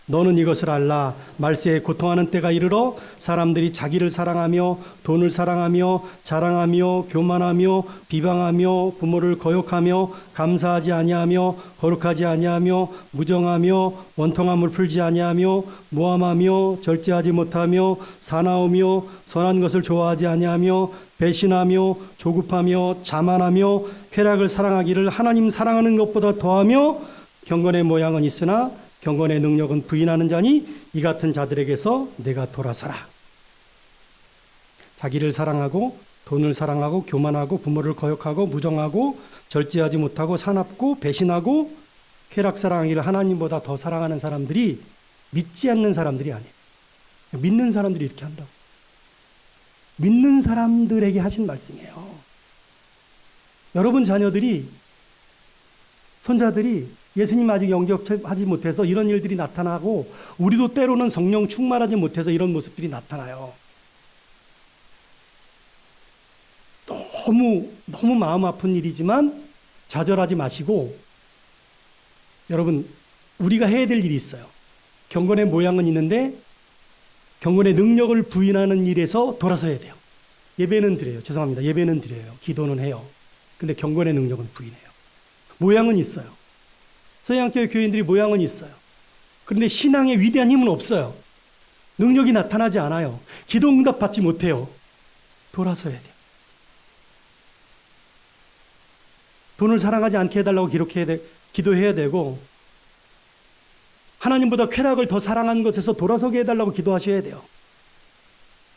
너는 이것을 알라. 말세에 고통하는 때가 이르러 사람들이 자기를 사랑하며 돈을 사랑하며 자랑하며 교만하며 비방하며 부모를 거역하며 감사하지 아니하며 거룩하지 아니하며 무정하며 원통함을 풀지 아니하며 모함하며 절제하지 못하며 사나우며 선한 것을 좋아하지 아니하며 배신하며 조급하며 자만하며 쾌락을 사랑하기를 하나님 사랑하는 것보다 더하며 경건의 모양은 있으나 경건의 능력은 부인하는 자니 이 같은 자들에게서 내가 돌아서라. 자기를 사랑하고 돈을 사랑하고 교만하고 부모를 거역하고 무정하고 절제하지 못하고 사납고 배신하고 쾌락 사랑하기를 하나님보다 더 사랑하는 사람들이 믿지 않는 사람들이 아니에요. 믿는 사람들이 이렇게 한다고. 믿는 사람들에게 하신 말씀이에요. 여러분 자녀들이, 손자들이 예수님 아직 영접하지 못해서 이런 일들이 나타나고 우리도 때로는 성령 충만하지 못해서 이런 모습들이 나타나요. 너무 마음 아픈 일이지만 좌절하지 마시고, 여러분 우리가 해야 될 일이 있어요. 경건의 모양은 있는데 경건의 능력을 부인하는 일에서 돌아서야 돼요. 예배는 드려요. 죄송합니다. 예배는 드려요. 기도는 해요. 근데 경건의 능력은 부인해요. 모양은 있어요. 서양교회 교인들이 모양은 있어요. 그런데 신앙의 위대한 힘은 없어요. 능력이 나타나지 않아요. 기도 응답 받지 못해요. 돌아서야 돼요. 돈을 사랑하지 않게 해달라고 기도해야 되고, 하나님보다 쾌락을 더 사랑하는 것에서 돌아서게 해달라고 기도하셔야 돼요.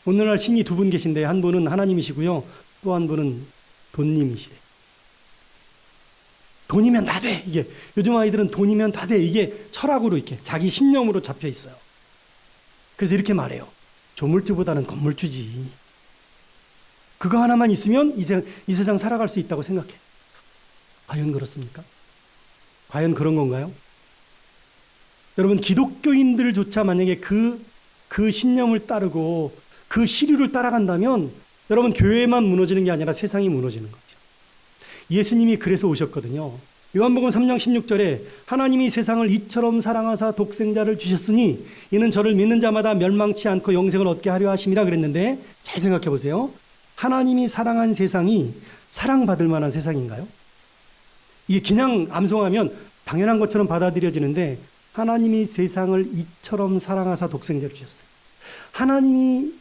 오늘날 신이 두 분 계신데 한 분은 하나님이시고요, 또 한 분은 돈님이시래요. 돈이면 다 돼. 이게 요즘 아이들은 돈이면 다 돼. 이게 철학으로 이렇게 자기 신념으로 잡혀 있어요. 그래서 이렇게 말해요. 조물주보다는 건물주지. 그거 하나만 있으면 이 세상 살아갈 수 있다고 생각해. 과연 그렇습니까? 과연 그런 건가요? 여러분, 기독교인들조차 만약에 그 신념을 따르고 그 시류를 따라간다면 여러분, 교회만 무너지는 게 아니라 세상이 무너지는 거죠. 예수님이 그래서 오셨거든요. 요한복음 3장 16절에 하나님이 세상을 이처럼 사랑하사 독생자를 주셨으니 이는 저를 믿는 자마다 멸망치 않고 영생을 얻게 하려 하심이라 그랬는데, 잘 생각해 보세요. 하나님이 사랑한 세상이 사랑받을 만한 세상인가요? 이게 그냥 암송하면 당연한 것처럼 받아들여지는데, 하나님이 세상을 이처럼 사랑하사 독생자를 주셨어요. 하나님이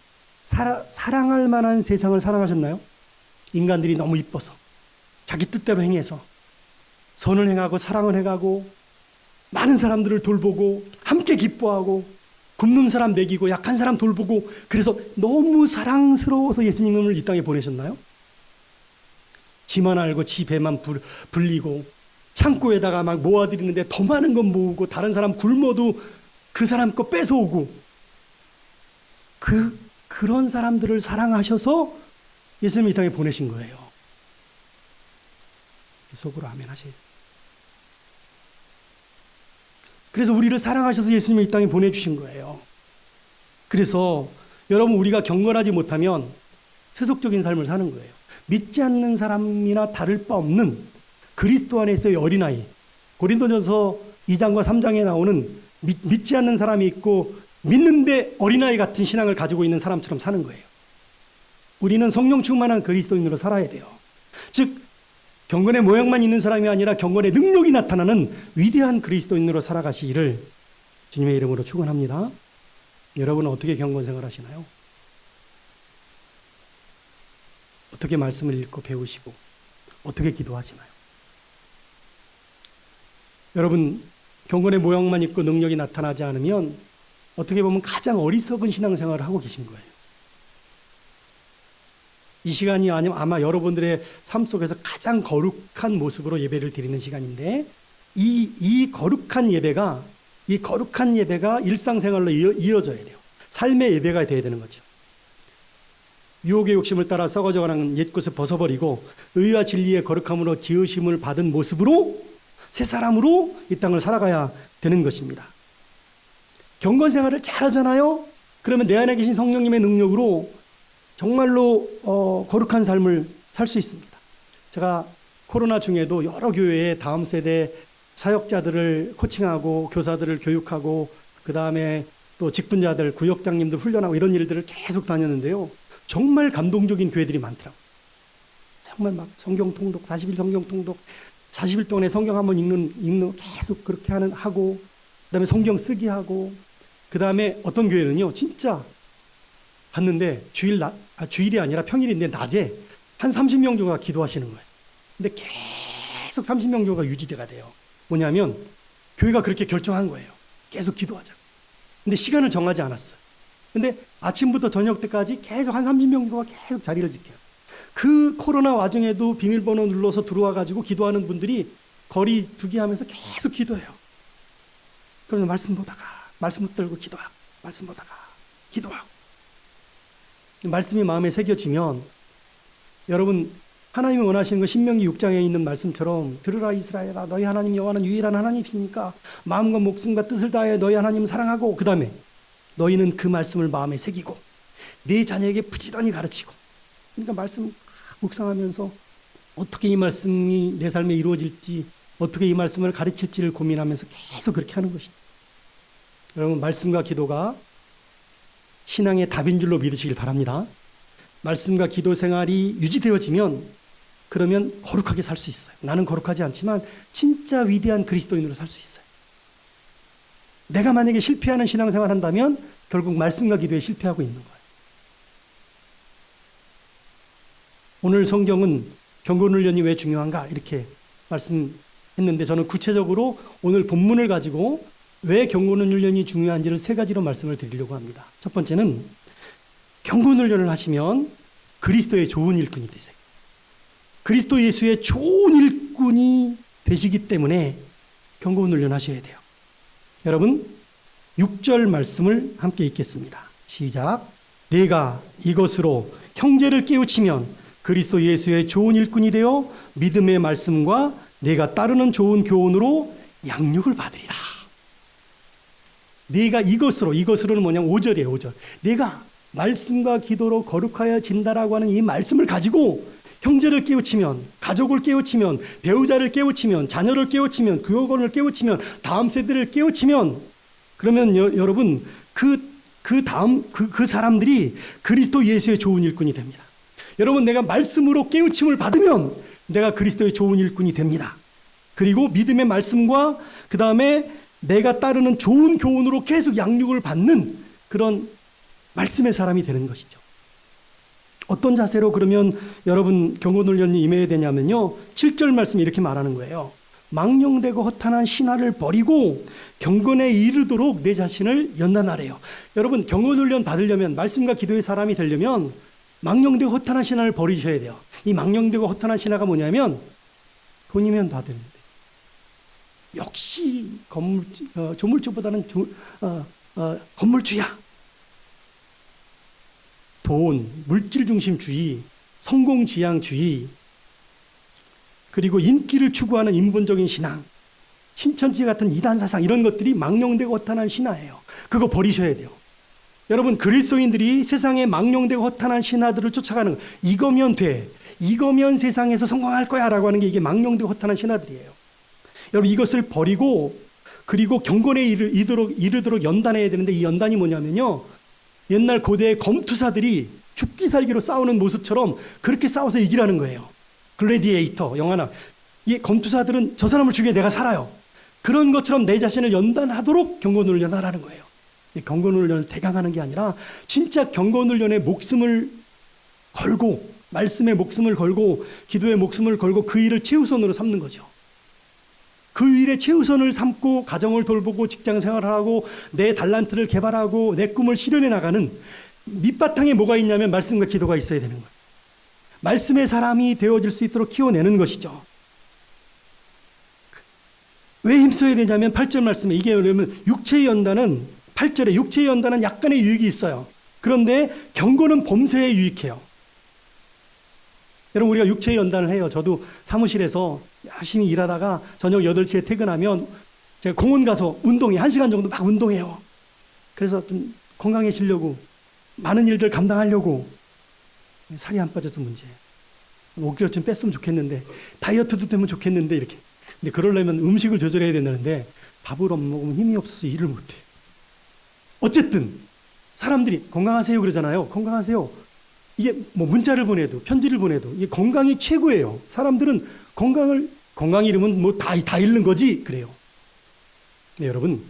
사랑할 만한 세상을 사랑하셨나요? 인간들이 너무 이뻐서 자기 뜻대로 행해서 선을 행하고 사랑을 해가고 많은 사람들을 돌보고 함께 기뻐하고 굶는 사람 먹이고 약한 사람 돌보고, 그래서 너무 사랑스러워서 예수님을 이 땅에 보내셨나요? 지만 알고 지 배만 불리고 창고에다가 막 모아드리는데 더 많은 건 모으고 다른 사람 굶어도 그 사람 거 뺏어오고, 그런 사람들을 사랑하셔서 예수님을 이 땅에 보내신 거예요. 속으로 아멘 하세요. 그래서 우리를 사랑하셔서 예수님을 이 땅에 보내주신 거예요. 그래서 여러분, 우리가 경건하지 못하면 세속적인 삶을 사는 거예요. 믿지 않는 사람이나 다를 바 없는 그리스도 안에서의 어린아이, 고린도전서 2장과 3장에 나오는 믿지 않는 사람이 있고 믿는데 어린아이 같은 신앙을 가지고 있는 사람처럼 사는 거예요. 우리는 성령 충만한 그리스도인으로 살아야 돼요. 즉 경건의 모양만 있는 사람이 아니라 경건의 능력이 나타나는 위대한 그리스도인으로 살아가시기를 주님의 이름으로 축원합니다. 여러분은 어떻게 경건 생활 하시나요? 어떻게 말씀을 읽고 배우시고 어떻게 기도하시나요? 여러분, 경건의 모양만 있고 능력이 나타나지 않으면 어떻게 보면 가장 어리석은 신앙생활을 하고 계신 거예요. 이 시간이 아마 여러분들의 삶 속에서 가장 거룩한 모습으로 예배를 드리는 시간인데, 이 거룩한 예배가 일상생활로 이어져야 돼요. 삶의 예배가 돼야 되는 거죠. 유혹의 욕심을 따라 썩어져가는 옛것을 벗어버리고 의와 진리의 거룩함으로 지으심을 받은 모습으로 새 사람으로 이 땅을 살아가야 되는 것입니다. 경건 생활을 잘하잖아요? 그러면 내 안에 계신 성령님의 능력으로 정말로 거룩한 삶을 살 수 있습니다. 제가 코로나 중에도 여러 교회에 다음 세대 사역자들을 코칭하고 교사들을 교육하고 그 다음에 또 직분자들, 구역장님들 훈련하고 이런 일들을 계속 다녔는데요. 정말 감동적인 교회들이 많더라고요. 정말 막 성경 통독, 40일 성경 통독, 40일 동안에 성경 한번 읽는 계속 그렇게 하고, 그 다음에 성경 쓰기 하고, 그 다음에 어떤 교회는요, 진짜 갔는데 주일이 아니라 평일인데 낮에 한 30명 정도가 기도하시는 거예요. 근데 계속 30명 정도가 유지가 돼요. 뭐냐면 교회가 그렇게 결정한 거예요. 계속 기도하자. 근데 시간을 정하지 않았어요. 근데 아침부터 저녁 때까지 계속 한 30명 정도가 계속 자리를 지켜요. 그 코로나 와중에도 비밀번호 눌러서 들어와 가지고 기도하는 분들이 거리 두기 하면서 계속 기도해요. 그러면 말씀 붙들고 기도하고, 말씀 보다가 기도하고. 말씀이 마음에 새겨지면 여러분, 하나님이 원하시는 거 신명기 6장에 있는 말씀처럼 들으라 이스라엘아, 너희 하나님 여호와는 유일한 하나님이시니까 마음과 목숨과 뜻을 다해 너희 하나님을 사랑하고, 그 다음에 너희는 그 말씀을 마음에 새기고 네 자녀에게 부지런히 가르치고. 그러니까 말씀 묵상하면서 어떻게 이 말씀이 내 삶에 이루어질지, 어떻게 이 말씀을 가르칠지를 고민하면서 계속 그렇게 하는 것이죠. 여러분, 말씀과 기도가 신앙의 답인 줄로 믿으시길 바랍니다. 말씀과 기도 생활이 유지되어지면 그러면 거룩하게 살 수 있어요. 나는 거룩하지 않지만 진짜 위대한 그리스도인으로 살 수 있어요. 내가 만약에 실패하는 신앙생활 한다면 결국 말씀과 기도에 실패하고 있는 거예요. 오늘 성경은 경건훈련이 왜 중요한가 이렇게 말씀했는데, 저는 구체적으로 오늘 본문을 가지고 왜 경건훈련이 중요한지를 세 가지로 말씀을 드리려고 합니다. 첫 번째는 경건훈련을 하시면 그리스도의 좋은 일꾼이 되세요. 그리스도 예수의 좋은 일꾼이 되시기 때문에 경건훈련 하셔야 돼요. 여러분, 6절 말씀을 함께 읽겠습니다. 시작. 내가 이것으로 형제를 깨우치면 그리스도 예수의 좋은 일꾼이 되어 믿음의 말씀과 내가 따르는 좋은 교훈으로 양육을 받으리라. 내가 이것으로는 뭐냐면 5절이에요. 5절. 내가 말씀과 기도로 거룩하여진다라고 하는 이 말씀을 가지고 형제를 깨우치면, 가족을 깨우치면, 배우자를 깨우치면, 자녀를 깨우치면, 교역원을 깨우치면, 다음 세대를 깨우치면, 그러면 여러분 그 사람들이 그리스도 예수의 좋은 일꾼이 됩니다. 여러분, 내가 말씀으로 깨우침을 받으면 내가 그리스도의 좋은 일꾼이 됩니다. 그리고 믿음의 말씀과 그 다음에 내가 따르는 좋은 교훈으로 계속 양육을 받는 그런 말씀의 사람이 되는 것이죠. 어떤 자세로 그러면 여러분 경건훈련이 임해야 되냐면요, 7절 말씀이 이렇게 말하는 거예요. 망령되고 허탄한 신화를 버리고 경건에 이르도록 내 자신을 연단하래요. 여러분, 경건훈련 받으려면, 말씀과 기도의 사람이 되려면 망령되고 허탄한 신화를 버리셔야 돼요. 이 망령되고 허탄한 신화가 뭐냐면 돈이면 다 되는데, 역시 조물주보다는 건물주야. 돈, 물질 중심주의, 성공지향주의, 그리고 인기를 추구하는 인본적인 신앙, 신천지 같은 이단 사상, 이런 것들이 망령되고 허탄한 신화예요. 그거 버리셔야 돼요. 여러분, 그리스도인들이 세상에 망령되고 허탄한 신화들을 쫓아가는 거, 이거면 돼, 이거면 세상에서 성공할 거야 라고 하는 게 이게 망령되고 허탄한 신화들이에요. 여러분, 이것을 버리고 그리고 경건에 이르도록 연단해야 되는데, 이 연단이 뭐냐면요, 옛날 고대의 검투사들이 죽기 살기로 싸우는 모습처럼 그렇게 싸워서 이기라는 거예요. 글래디에이터 영화나, 이 검투사들은 저 사람을 죽여 내가 살아요. 그런 것처럼 내 자신을 연단하도록 경건훈련을 하라는 거예요. 경건훈련을 대강하는 게 아니라 진짜 경건훈련에 목숨을 걸고, 말씀에 목숨을 걸고, 기도에 목숨을 걸고 그 일을 최우선으로 삼는 거죠. 그 일에 최우선을 삼고 가정을 돌보고 직장 생활을 하고 내 달란트를 개발하고 내 꿈을 실현해 나가는, 밑바탕에 뭐가 있냐면 말씀과 기도가 있어야 되는 거예요. 말씀의 사람이 되어질 수 있도록 키워내는 것이죠. 왜 힘써야 되냐면 8절 말씀에, 이게 왜냐면 육체의 연단은, 8절에 육체의 연단은 약간의 유익이 있어요. 그런데 경건은 범세에 유익해요. 여러분, 우리가 육체의 연단을 해요. 저도 사무실에서 열심히 일하다가 저녁 8시에 퇴근하면 제가 공원 가서 운동해, 1시간 정도 막 운동해요. 그래서 좀 건강해지려고, 많은 일들 감당하려고. 살이 안 빠져서 문제예요. 5kg쯤 뺐으면 좋겠는데, 다이어트도 되면 좋겠는데, 이렇게. 근데 그러려면 음식을 조절해야 되는데 밥을 안 먹으면 힘이 없어서 일을 못해. 어쨌든 사람들이 건강하세요 그러잖아요. 건강하세요. 이게 뭐 문자를 보내도 편지를 보내도 이게 건강이 최고예요. 사람들은 건강 잃으면 뭐 다 잃는 거지 그래요. 네, 여러분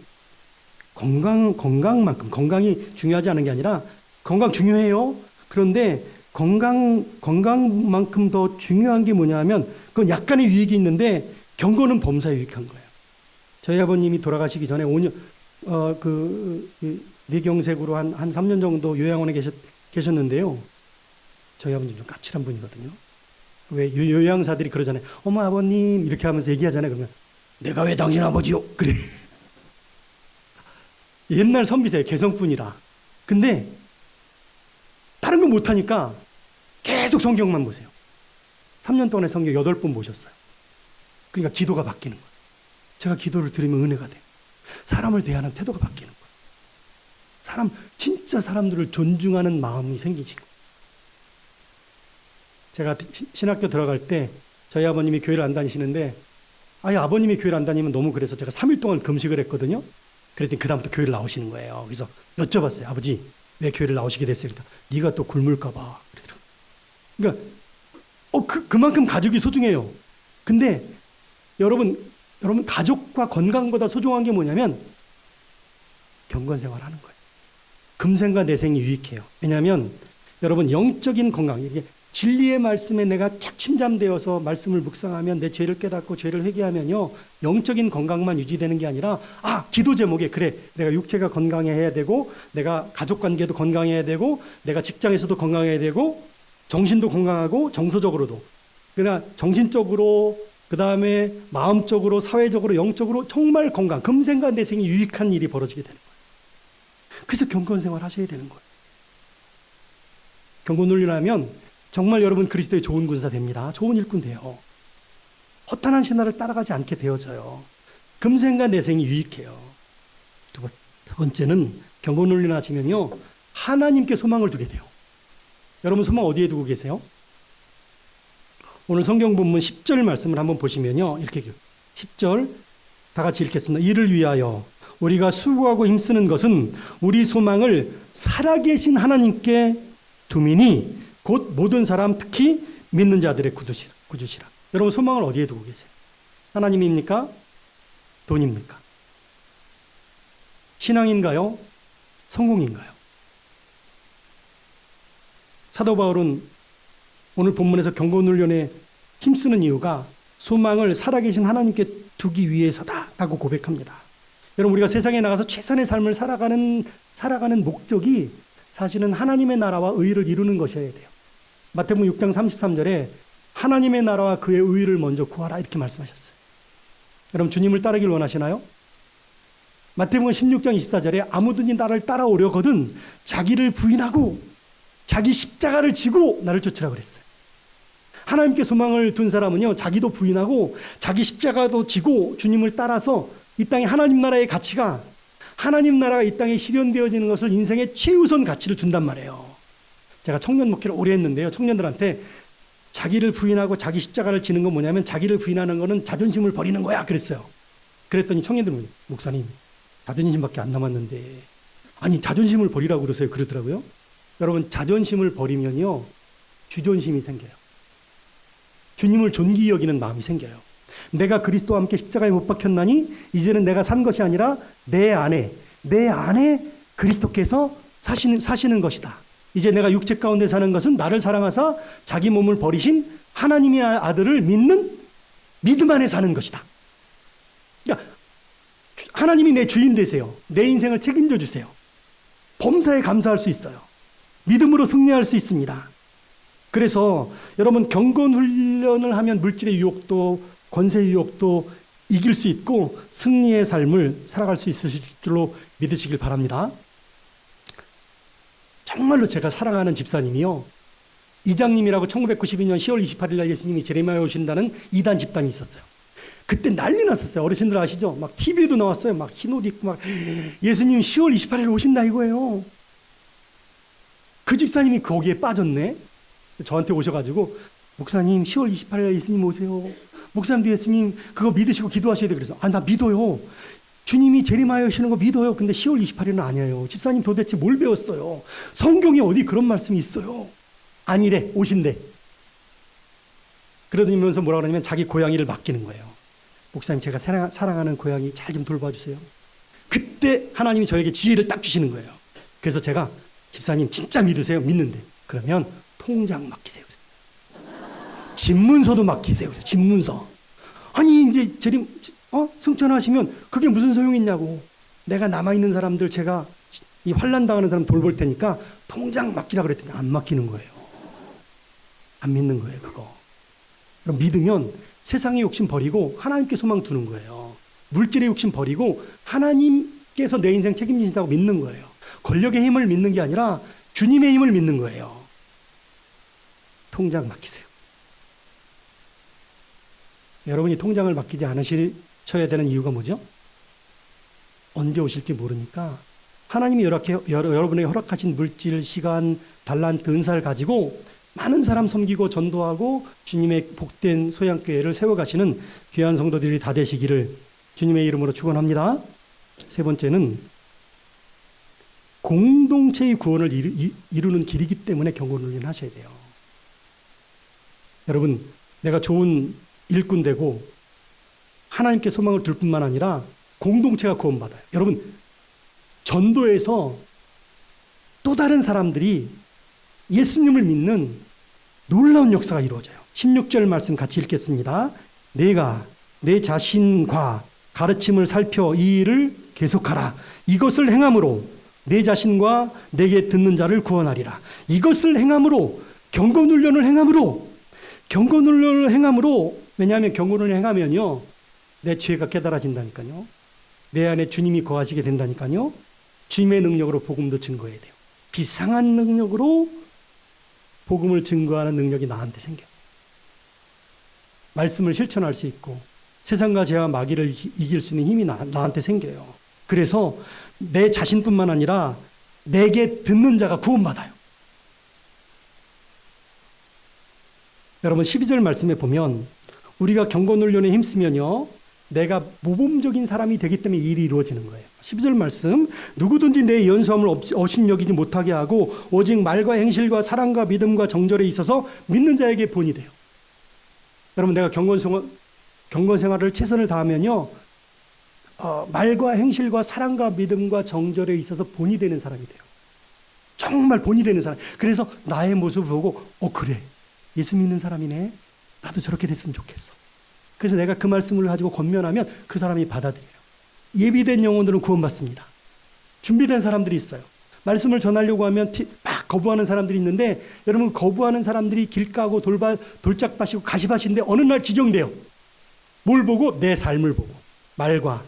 건강만큼 건강이 중요하지 않은 게 아니라 건강 중요해요. 그런데 건강만큼 더 중요한 게 뭐냐면 그건 약간의 유익이 있는데 경건은 범사에 유익한 거예요. 저희 아버님이 돌아가시기 전에 5년 뇌경색으로 한 3년 정도 요양원에 계셨는데요. 저희 아버님 좀 까칠한 분이거든요. 왜 요양사들이 그러잖아요. 어머 아버님 이렇게 하면서 얘기하잖아요. 그러면 내가 왜 당신 아버지요? 그래. 옛날 선비세요. 개성뿐이라. 근데 다른 거 못하니까 계속 성경만 보세요. 3년 동안에 성경 8번 보셨어요. 그러니까 기도가 바뀌는 거예요. 제가 기도를 드리면 은혜가 돼요. 사람을 대하는 태도가 바뀌는 거예요. 진짜 사람들을 존중하는 마음이 생기시고. 제가 신학교 들어갈 때 저희 아버님이 교회를 안 다니시는데 아예 아버님이 교회를 안 다니면 너무 그래서 제가 3일 동안 금식을 했거든요. 그랬더니 그다음부터 교회를 나오시는 거예요. 그래서 여쭤봤어요. 아버지 왜 교회를 나오시게 됐어요? 그러니까 네가 또 굶을까 봐 그러더라고요. 그러니까 그만큼 가족이 소중해요. 근데 여러분 가족과 건강보다 소중한 게 뭐냐면 경건생활 하는 거예요. 금생과 내생이 유익해요. 왜냐하면 여러분 영적인 건강 이게 진리의 말씀에 내가 쫙 침잠되어서 말씀을 묵상하면 내 죄를 깨닫고 죄를 회개하면요 영적인 건강만 유지되는 게 아니라 기도 제목에 그래 내가 육체가 건강해야 되고 내가 가족관계도 건강해야 되고 내가 직장에서도 건강해야 되고 정신도 건강하고 정서적으로도 그러나 정신적으로 그 다음에 마음적으로 사회적으로 영적으로 정말 건강 금생과 내생이 유익한 일이 벌어지게 되는 거예요. 그래서 경건생활 하셔야 되는 거예요. 경건훈련하면 정말 여러분 그리스도의 좋은 군사 됩니다. 좋은 일꾼 돼요. 허탄한 신화를 따라가지 않게 되어져요. 금생과 내생이 유익해요. 두 번째는 경건훈련 하시면요 하나님께 소망을 두게 돼요. 여러분 소망 어디에 두고 계세요? 오늘 성경 본문 10절 말씀을 한번 보시면요 이렇게 10절 다 같이 읽겠습니다. 이를 위하여 우리가 수고하고 힘쓰는 것은 우리 소망을 살아계신 하나님께 두미니 곧 모든 사람 특히 믿는 자들의 구주시라. 여러분 소망을 어디에 두고 계세요? 하나님입니까? 돈입니까? 신앙인가요? 성공인가요? 사도 바울은 오늘 본문에서 경건훈련에 힘쓰는 이유가 소망을 살아계신 하나님께 두기 위해서다라고 고백합니다. 여러분 우리가 세상에 나가서 최선의 삶을 살아가는 목적이 사실은 하나님의 나라와 의를 이루는 것이어야 돼요. 마태복음 6장 33절에 하나님의 나라와 그의 의를 먼저 구하라 이렇게 말씀하셨어요. 여러분 주님을 따르길 원하시나요? 마태복음 16장 24절에 아무든지 나를 따라오려거든 자기를 부인하고 자기 십자가를 지고 나를 쫓으라 그랬어요. 하나님께 소망을 둔 사람은요 자기도 부인하고 자기 십자가도 지고 주님을 따라서 이 땅에 하나님 나라의 가치가 하나님 나라가 이 땅에 실현되어지는 것을 인생의 최우선 가치를 둔단 말이에요. 제가 청년 목회를 오래 했는데요. 청년들한테 자기를 부인하고 자기 십자가를 지는 건 뭐냐면 자기를 부인하는 거는 자존심을 버리는 거야 그랬어요. 그랬더니 청년들은 목사님 자존심밖에 안 남았는데 아니 자존심을 버리라고 그러세요 그러더라고요. 여러분 자존심을 버리면요 주존심이 생겨요. 주님을 존귀히 여기는 마음이 생겨요. 내가 그리스도와 함께 십자가에 못 박혔나니 이제는 내가 산 것이 아니라 내 안에 그리스도께서 사시는 것이다. 이제 내가 육체 가운데 사는 것은 나를 사랑하사 자기 몸을 버리신 하나님의 아들을 믿는 믿음 안에 사는 것이다. 그러니까 하나님이 내 주인 되세요. 내 인생을 책임져 주세요. 범사에 감사할 수 있어요. 믿음으로 승리할 수 있습니다. 그래서 여러분 경건훈련을 하면 물질의 유혹도 권세의 유혹도 이길 수 있고 승리의 삶을 살아갈 수 있으실 줄로 믿으시길 바랍니다. 정말로 제가 사랑하는 집사님이요. 이장님이라고 1992년 10월 28일 날 예수님이 제레미야에 오신다는 이단 집단이 있었어요. 그때 난리 났었어요. 어르신들 아시죠? 막 TV에도 나왔어요. 막 흰 옷 입고 막 예수님 10월 28일 오신다 이거예요. 그 집사님이 거기에 빠졌네. 저한테 오셔가지고 목사님 10월 28일 날 예수님 오세요. 목사님도 예수님 그거 믿으시고 기도하셔야 돼. 그래서 나 믿어요. 주님이 재림하시는 거 믿어요. 근데 10월 28일은 아니에요. 집사님 도대체 뭘 배웠어요? 성경에 어디 그런 말씀이 있어요? 아니래, 오신대. 그러면서 뭐라 그러냐면 자기 고양이를 맡기는 거예요. 목사님, 제가 사랑하는 고양이 잘 좀 돌봐주세요. 그때 하나님이 저에게 지혜를 딱 주시는 거예요. 그래서 제가, 집사님 진짜 믿으세요? 믿는데. 그러면 통장 맡기세요. 집문서도 맡기세요. 집문서. 아니 이제 승천하시면 그게 무슨 소용이 있냐고. 내가 남아있는 사람들, 제가 이 환난 당하는 사람 돌볼 테니까 통장 맡기라 그랬더니 안 맡기는 거예요. 안 믿는 거예요, 그거. 그럼 믿으면 세상의 욕심 버리고 하나님께 소망 두는 거예요. 물질의 욕심 버리고 하나님께서 내 인생 책임지신다고 믿는 거예요. 권력의 힘을 믿는 게 아니라 주님의 힘을 믿는 거예요. 통장 맡기세요. 여러분이 통장을 맡기지 않으셔야 되는 이유가 뭐죠? 언제 오실지 모르니까 하나님이 여러분에게 허락하신 물질, 시간, 달란트, 은사를 가지고 많은 사람 섬기고 전도하고 주님의 복된 소양교회를 세워가시는 귀한 성도들이 다 되시기를 주님의 이름으로 축원합니다. 세 번째는 공동체의 구원을 이루는 길이기 때문에 경건훈련을 하셔야 돼요. 여러분, 내가 좋은 일꾼 되고 하나님께 소망을 둘 뿐만 아니라 공동체가 구원받아요. 여러분, 전도에서 또 다른 사람들이 예수님을 믿는 놀라운 역사가 이루어져요. 16절 말씀 같이 읽겠습니다. 내가 내 자신과 가르침을 살펴 이 일을 계속하라. 이것을 행함으로 내 자신과 내게 듣는 자를 구원하리라. 이것을 행함으로, 경건훈련을 행함으로, 왜냐하면 경건훈련을 행하면요, 내 죄가 깨달아진다니까요. 내 안에 주님이 거하시게 된다니까요. 주님의 능력으로 복음도 증거해야 돼요. 비상한 능력으로 복음을 증거하는 능력이 나한테 생겨요. 말씀을 실천할 수 있고 세상과 죄와 마귀를 이길 수 있는 힘이 나한테 생겨요. 그래서 내 자신뿐만 아니라 내게 듣는 자가 구원받아요. 여러분, 12절 말씀에 보면 우리가 경건훈련에 힘쓰면요, 내가 모범적인 사람이 되기 때문에 일이 이루어지는 거예요. 12절 말씀, 누구든지 내 연수함을 업신여기지 못하게 하고 오직 말과 행실과 사랑과 믿음과 정절에 있어서 믿는 자에게 본이 돼요. 여러분, 내가 경건 생활을 최선을 다하면요, 말과 행실과 사랑과 믿음과 정절에 있어서 본이 되는 사람이 돼요. 정말 본이 되는 사람. 그래서 나의 모습을 보고 그래, 예수 믿는 사람이네, 나도 저렇게 됐으면 좋겠어. 그래서 내가 그 말씀을 가지고 권면하면 그 사람이 받아들여요. 예비된 영혼들은 구원받습니다. 준비된 사람들이 있어요. 말씀을 전하려고 하면 막 거부하는 사람들이 있는데, 여러분, 거부하는 사람들이 길 까고 돌짝밭이고 가시밭인데 어느 날 지경돼요. 뭘 보고? 내 삶을 보고, 말과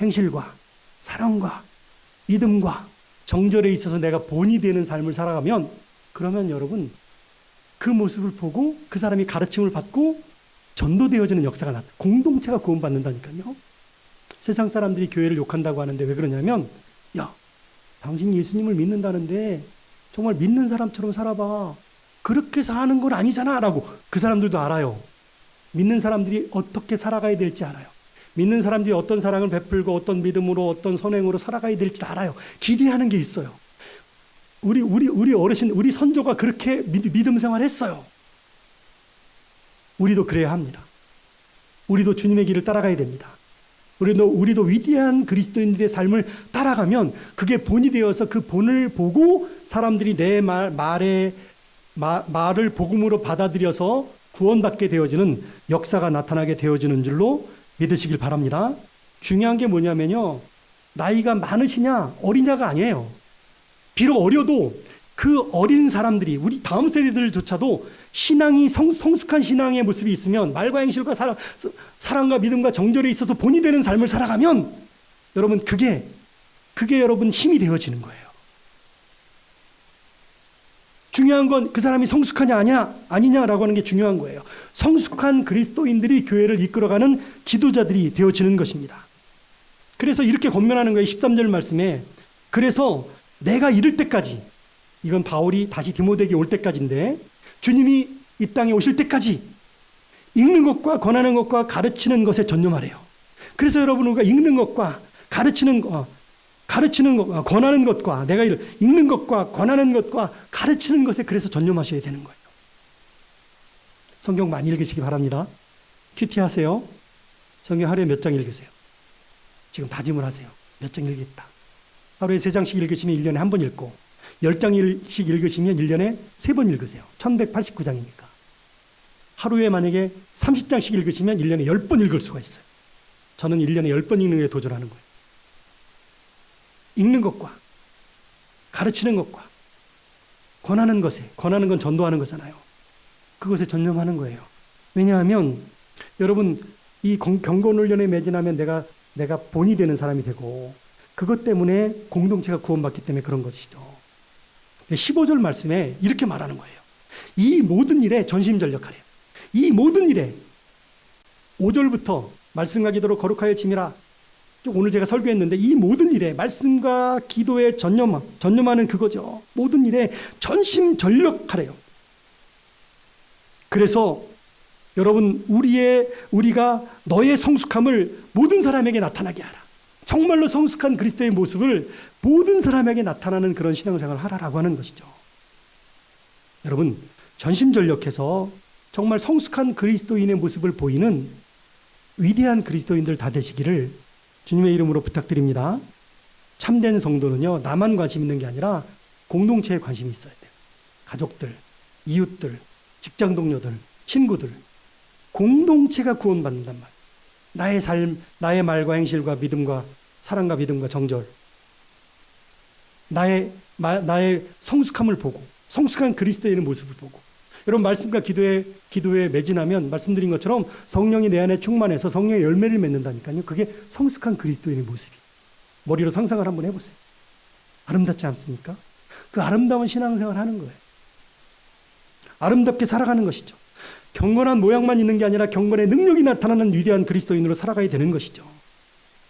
행실과 사랑과 믿음과 정절에 있어서 내가 본이 되는 삶을 살아가면, 그러면 여러분, 그 모습을 보고 그 사람이 가르침을 받고 전도되어지는 역사가 나타나요. 공동체가 구원받는다니까요. 세상 사람들이 교회를 욕한다고 하는데 왜 그러냐면, 야, 당신 예수님을 믿는다는데 정말 믿는 사람처럼 살아봐. 그렇게 사는 건 아니잖아 라고. 그 사람들도 알아요. 믿는 사람들이 어떻게 살아가야 될지 알아요. 믿는 사람들이 어떤 사랑을 베풀고 어떤 믿음으로 어떤 선행으로 살아가야 될지 알아요. 기대하는 게 있어요. 우리 어르신, 우리 선조가 그렇게 믿음 생활했어요. 우리도 그래야 합니다. 우리도 주님의 길을 따라가야 됩니다. 우리도 위대한 그리스도인들의 삶을 따라가면 그게 본이 되어서 그 본을 보고 사람들이 내 말을 복음으로 받아들여서 구원받게 되어지는 역사가 나타나게 되어지는 줄로 믿으시길 바랍니다. 중요한 게 뭐냐면요, 나이가 많으시냐 어리냐가 아니에요. 비록 어려도 그 어린 사람들이, 우리 다음 세대들조차도 신앙이 성숙한 신앙의 모습이 있으면, 말과 행실과 사랑과 믿음과 정절에 있어서 본이 되는 삶을 살아가면, 여러분, 그게 여러분 힘이 되어지는 거예요. 중요한 건 그 사람이 성숙하냐 아니냐라고 하는 게 중요한 거예요. 성숙한 그리스도인들이 교회를 이끌어가는 지도자들이 되어지는 것입니다. 그래서 이렇게 권면하는 거예요. 13절 말씀에, 그래서 내가 이를 때까지, 이건 바울이 다시 디모데에게 올 때까지인데, 주님이 이 땅에 오실 때까지 읽는 것과 권하는 것과 가르치는 것에 전념하래요. 그래서 여러분, 우리가 읽는 것과 가르치는 것, 권하는 것과 내가 읽는 것과 권하는 것과 가르치는 것에 그래서 전념하셔야 되는 거예요. 성경 많이 읽으시기 바랍니다. 큐티 하세요. 성경 하루에 몇 장 읽으세요? 지금 다짐을 하세요. 몇 장 읽겠다. 하루에 3장씩 읽으시면 1년에 한 번 읽고 10장씩 읽으시면 1년에 3번 읽으세요. 1189장이니까. 하루에 만약에 30장씩 읽으시면 1년에 10번 읽을 수가 있어요. 저는 1년에 10번 읽는 게 도전하는 거예요. 읽는 것과 가르치는 것과 권하는 건 전도하는 거잖아요. 그것에 전념하는 거예요. 왜냐하면 여러분 이 경건훈련에 매진하면 내가 본이 되는 사람이 되고 그것 때문에 공동체가 구원받기 때문에 그런 것이죠. 15절 말씀에 이렇게 말하는 거예요. 이 모든 일에 전심전력하래요. 이 모든 일에 5절부터 말씀과 기도로 거룩하여 지미라. 오늘 제가 설교했는데 이 모든 일에 말씀과 기도에 전념하는 그거죠. 모든 일에 전심전력하래요. 그래서 여러분 우리가 너의 성숙함을 모든 사람에게 나타나게 하라. 정말로 성숙한 그리스도의 모습을 모든 사람에게 나타나는 그런 신앙생활을 하라라고 하는 것이죠. 여러분 전심전력해서 정말 성숙한 그리스도인의 모습을 보이는 위대한 그리스도인들 다 되시기를 주님의 이름으로 부탁드립니다. 참된 성도는요, 나만 관심 있는 게 아니라 공동체에 관심이 있어야 돼요. 가족들, 이웃들, 직장 동료들, 친구들, 공동체가 구원받는단 말이에요. 나의 삶, 나의 말과 행실과 믿음과 사랑과 믿음과 정절, 나의 성숙함을 보고, 성숙한 그리스도인의 모습을 보고, 여러분 말씀과 기도에 매진하면 말씀드린 것처럼 성령이 내 안에 충만해서 성령의 열매를 맺는다니까요. 그게 성숙한 그리스도인의 모습이에요. 머리로 상상을 한번 해보세요. 아름답지 않습니까? 그 아름다운 신앙생활을 하는 거예요. 아름답게 살아가는 것이죠. 경건한 모양만 있는 게 아니라 경건의 능력이 나타나는 위대한 그리스도인으로 살아가야 되는 것이죠.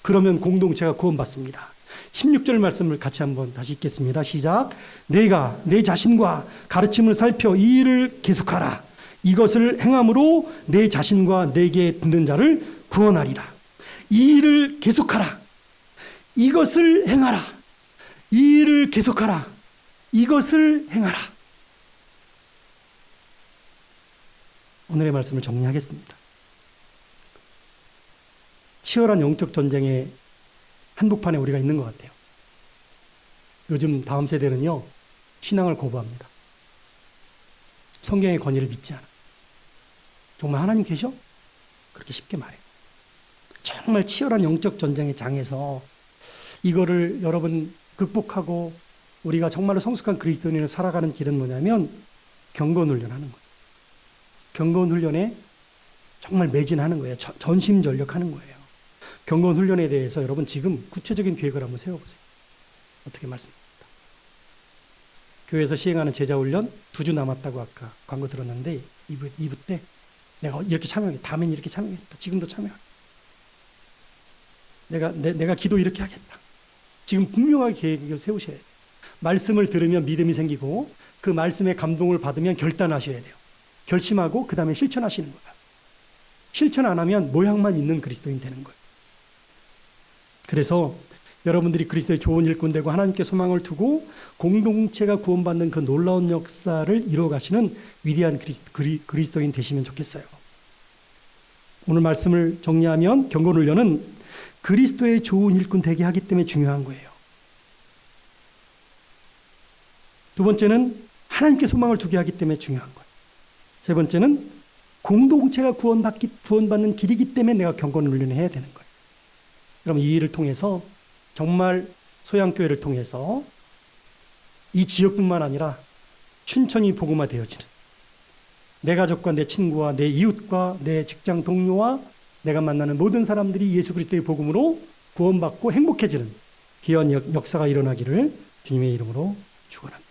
그러면 공동체가 구원받습니다. 16절 말씀을 같이 한번 다시 읽겠습니다. 시작. 내가 내 자신과 가르침을 살펴 이 일을 계속하라. 이것을 행함으로 내 자신과 내게 듣는 자를 구원하리라. 이 일을 계속하라. 이것을 행하라. 이 일을 계속하라. 이것을 행하라. 오늘의 말씀을 정리하겠습니다. 치열한 영적 전쟁의 한복판에 우리가 있는 것 같아요. 요즘 다음 세대는요, 신앙을 거부합니다. 성경의 권위를 믿지 않아. 정말 하나님 계셔? 그렇게 쉽게 말해요. 정말 치열한 영적 전쟁의 장에서 이거를 여러분 극복하고 우리가 정말로 성숙한 그리스도인으로 살아가는 길은 뭐냐면 경건훈련하는 거예요. 경건훈련에 정말 매진하는 거예요. 전심전력하는 거예요. 경건훈련에 대해서 여러분 지금 구체적인 계획을 한번 세워보세요. 어떻게 말씀드립니다. 교회에서 시행하는 제자훈련 2주 남았다고 아까 광고 들었는데 2부 때 내가 이렇게 참여하겠다. 다음엔 이렇게 참여하겠다. 지금도 참여하겠다. 내가 기도 이렇게 하겠다. 지금 분명하게 계획을 세우셔야 돼요. 말씀을 들으면 믿음이 생기고 그 말씀의 감동을 받으면 결단하셔야 돼요. 결심하고 그 다음에 실천하시는 거예요. 실천 안 하면 모양만 있는 그리스도인 되는 거예요. 그래서 여러분들이 그리스도의 좋은 일꾼 되고 하나님께 소망을 두고 공동체가 구원받는 그 놀라운 역사를 이루어가시는 위대한 그리스도인 되시면 좋겠어요. 오늘 말씀을 정리하면 경건훈련은 그리스도의 좋은 일꾼 되게 하기 때문에 중요한 거예요. 두 번째는 하나님께 소망을 두게 하기 때문에 중요한 거예요. 세 번째는 공동체가 구원받는 길이기 때문에 내가 경건훈련을 해야 되는 거예요. 그럼 이 일을 통해서 정말 소양교회를 통해서 이 지역뿐만 아니라 춘천이 복음화되어지는 내 가족과 내 친구와 내 이웃과 내 직장 동료와 내가 만나는 모든 사람들이 예수 그리스도의 복음으로 구원받고 행복해지는 귀한 역사가 일어나기를 주님의 이름으로 축원합니다.